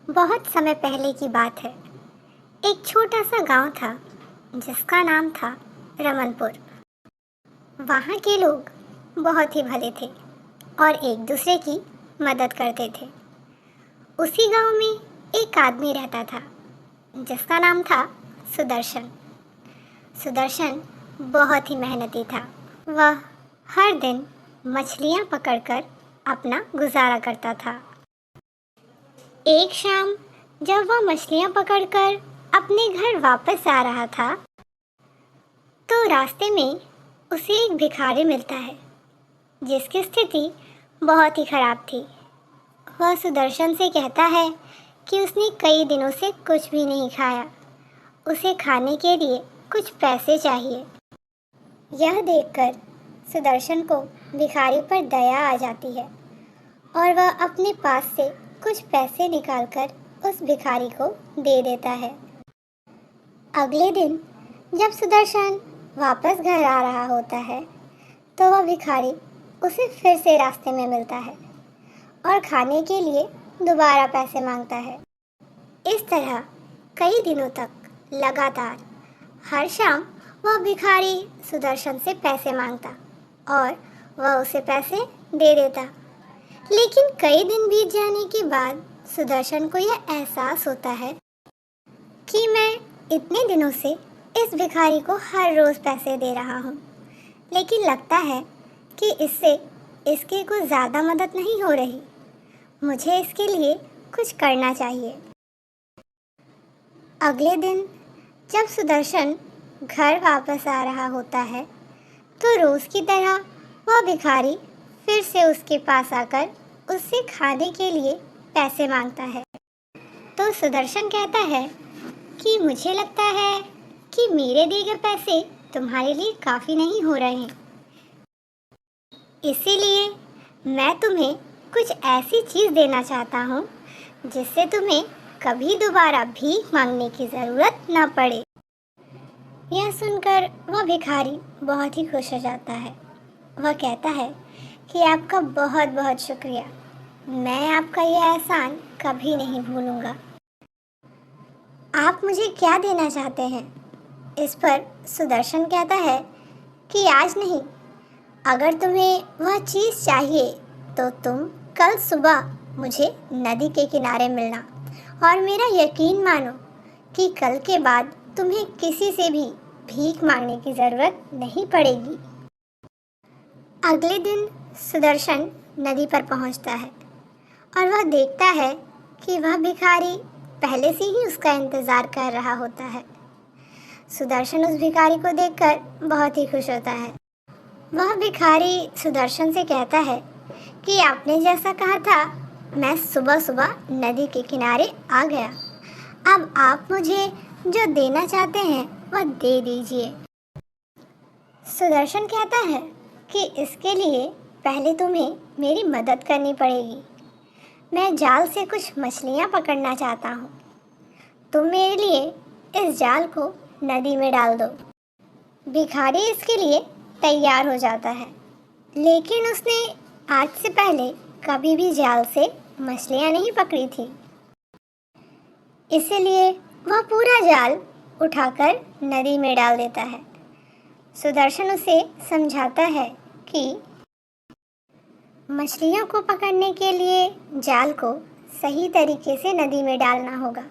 बहुत समय पहले की बात है। एक छोटा सा गांव था जिसका नाम था रमनपुर। वहाँ के लोग बहुत ही भले थे और एक दूसरे की मदद करते थे। उसी गांव में एक आदमी रहता था जिसका नाम था सुदर्शन। सुदर्शन बहुत ही मेहनती था। वह हर दिन मछलियाँ पकड़कर अपना गुजारा करता था। एक शाम जब वह मछलियाँ पकड़कर अपने घर वापस आ रहा था तो रास्ते में उसे एक भिखारी मिलता है जिसकी स्थिति बहुत ही खराब थी। वह सुदर्शन से कहता है कि उसने कई दिनों से कुछ भी नहीं खाया, उसे खाने के लिए कुछ पैसे चाहिए। यह देखकर सुदर्शन को भिखारी पर दया आ जाती है और वह अपने पास से कुछ पैसे निकालकर उस भिखारी को दे देता है। अगले दिन जब सुदर्शन वापस घर आ रहा होता है तो वह भिखारी उसे फिर से रास्ते में मिलता है और खाने के लिए दोबारा पैसे मांगता है। इस तरह कई दिनों तक लगातार हर शाम वह भिखारी सुदर्शन से पैसे मांगता और वह उसे पैसे दे देता। लेकिन कई दिन बीत जाने के बाद सुदर्शन को यह एहसास होता है कि मैं इतने दिनों से इस भिखारी को हर रोज़ पैसे दे रहा हूँ, लेकिन लगता है कि इससे इसकी कुछ ज़्यादा मदद नहीं हो रही। मुझे इसके लिए कुछ करना चाहिए। अगले दिन जब सुदर्शन घर वापस आ रहा होता है तो रोज़ की तरह वह भिखारी फिर से उसके पास आकर उससे खाने के लिए पैसे मांगता है। तो सुदर्शन कहता है कि मुझे लगता है कि मेरे दिए गए पैसे तुम्हारे लिए काफ़ी नहीं हो रहे हैं, इसीलिए मैं तुम्हें कुछ ऐसी चीज़ देना चाहता हूँ जिससे तुम्हें कभी दोबारा भीख मांगने की ज़रूरत न पड़े। यह सुनकर वह भिखारी बहुत ही खुश हो जाता है। वह कहता है कि आपका बहुत बहुत शुक्रिया, मैं आपका यह एहसान कभी नहीं भूलूंगा। आप मुझे क्या देना चाहते हैं? इस पर सुदर्शन कहता है कि आज नहीं, अगर तुम्हें वह चीज़ चाहिए तो तुम कल सुबह मुझे नदी के किनारे मिलना और मेरा यकीन मानो कि कल के बाद तुम्हें किसी से भी भीख मांगने की ज़रूरत नहीं पड़ेगी। अगले दिन सुदर्शन नदी पर पहुंचता है और वह देखता है कि वह भिखारी पहले से ही उसका इंतज़ार कर रहा होता है। सुदर्शन उस भिखारी को देखकर बहुत ही खुश होता है। वह भिखारी सुदर्शन से कहता है कि आपने जैसा कहा था मैं सुबह सुबह नदी के किनारे आ गया। अब आप मुझे जो देना चाहते हैं वह दे दीजिए। सुदर्शन कहता है कि इसके लिए पहले तुम्हें मेरी मदद करनी पड़ेगी। मैं जाल से कुछ मछलियाँ पकड़ना चाहता हूँ। तुम मेरे लिए इस जाल को नदी में डाल दो। भिखारी इसके लिए तैयार हो जाता है, लेकिन उसने आज से पहले कभी भी जाल से मछलियाँ नहीं पकड़ी थी, इसलिए वह पूरा जाल उठाकर नदी में डाल देता है। सुदर्शन उसे समझाता है कि मछलियों को पकड़ने के लिए जाल को सही तरीके से नदी में डालना होगा।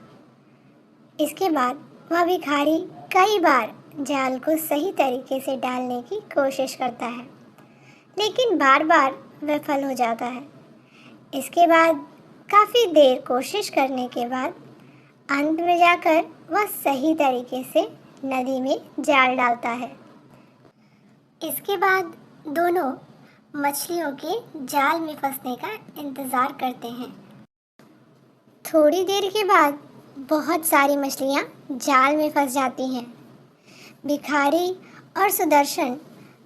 इसके बाद वह भिखारी कई बार जाल को सही तरीके से डालने की कोशिश करता है, लेकिन बार बार विफल हो जाता है। इसके बाद काफ़ी देर कोशिश करने के बाद अंत में जाकर वह सही तरीके से नदी में जाल डालता है। इसके बाद दोनों मछलियों के जाल में फंसने का इंतज़ार करते हैं। थोड़ी देर के बाद बहुत सारी मछलियाँ जाल में फंस जाती हैं। भिखारी और सुदर्शन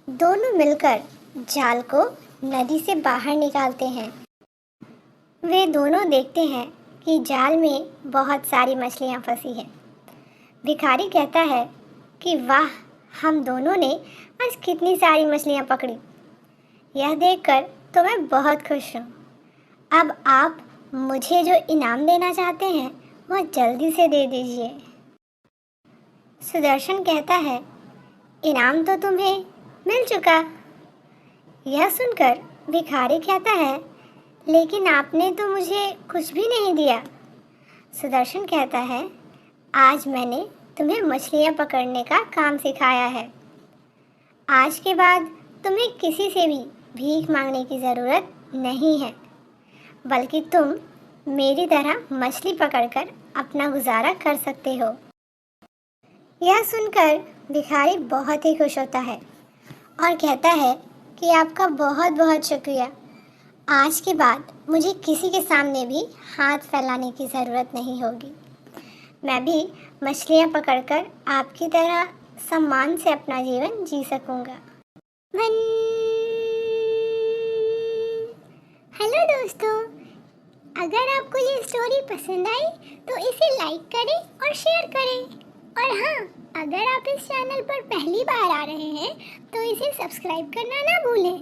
दोनों मिलकर जाल को नदी से बाहर निकालते हैं। वे दोनों देखते हैं कि जाल में बहुत सारी मछलियाँ फंसी हैं। भिखारी कहता है कि वाह, हम दोनों ने आज कितनी सारी मछलियाँ पकड़ी। यह देखकर तो मैं बहुत खुश हूँ। अब आप मुझे जो इनाम देना चाहते हैं वह जल्दी से दे दीजिए। सुदर्शन कहता है, इनाम तो तुम्हें मिल चुका। यह सुनकर भिखारी कहता है, लेकिन आपने तो मुझे कुछ भी नहीं दिया। सुदर्शन कहता है, आज मैंने तुम्हें मछलियाँ पकड़ने का काम सिखाया है। आज के बाद तुम्हें किसी से भी भीख मांगने की ज़रूरत नहीं है, बल्कि तुम मेरी तरह मछली पकड़कर अपना गुजारा कर सकते हो। यह सुनकर भिखारी बहुत ही खुश होता है और कहता है कि आपका बहुत बहुत शुक्रिया। आज के बाद मुझे किसी के सामने भी हाथ फैलाने की ज़रूरत नहीं होगी। मैं भी मछलियाँ पकड़कर आपकी तरह सम्मान से अपना जीवन जी सकूँगा। हेलो दोस्तों, अगर आपको ये स्टोरी पसंद आई तो इसे लाइक करें और शेयर करें। और हाँ, अगर आप इस चैनल पर पहली बार आ रहे हैं तो इसे सब्सक्राइब करना ना भूलें।